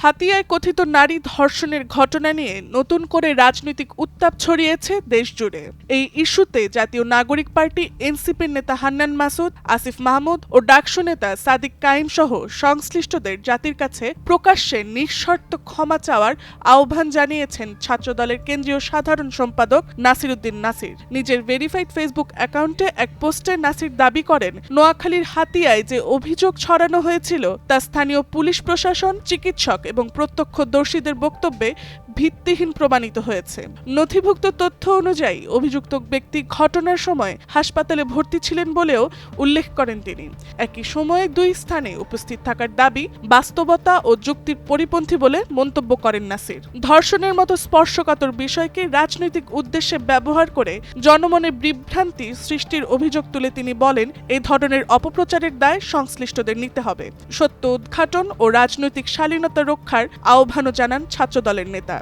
হাতিয়ায় কথিত নারী ধর্ষণের ঘটনা নিয়ে নতুন করে রাজনৈতিক উত্তাপ ছড়িয়েছে দেশজুড়ে। এই ইস্যুতে জাতীয় নাগরিক পার্টি এনসিপির নেতা হান্নান মাসুদ, আসিফ মাহমুদ ও ডাকসু নেতা সাদিক কায়েম সহ সংশ্লিষ্টদের জাতির কাছে প্রকাশ্যে নিঃশর্ত ক্ষমা চাওয়ার আহ্বান জানিয়েছেন ছাত্রদলের কেন্দ্রীয় সাধারণ সম্পাদক নাসির উদ্দিন নাসির। নিজের ভেরিফাইড ফেসবুক অ্যাকাউন্টে এক পোস্টে নাসির দাবি করেন, নোয়াখালীর হাতিয়ায় যে অভিযোগ ছড়ানো হয়েছিল তা স্থানীয় পুলিশ প্রশাসন, চিকিৎসক এবং প্রত্যক্ষদর্শীদের বক্তব্যে ভিত্তিহীন প্রমাণিত হয়েছে। নথিভুক্ত তথ্য অনুযায়ী অভিযুক্ত ব্যক্তি ঘটনার সময় হাসপাতালে ভর্তি ছিলেন বলেও উল্লেখ করেন তিনি। একই সময়ে দুই স্থানে উপস্থিত থাকার দাবি বাস্তবতা ও যুক্তির পরিপন্থী বলে মন্তব্য করেন নাসির। ধর্ষণের মতো স্পর্শকাতর বিষয়কে রাজনৈতিক উদ্দেশ্যে ব্যবহার করে জনমনে বিভ্রান্তি সৃষ্টির অভিযোগ তুলে তিনি বলেন, এই ধরনের অপপ্রচারের দায় সংশ্লিষ্টদের নিতে হবে। সত্য উদ্ঘাটন ও রাজনৈতিক শালীনতা রক্ষার আহ্বানও জানান ছাত্রদলের নেতা।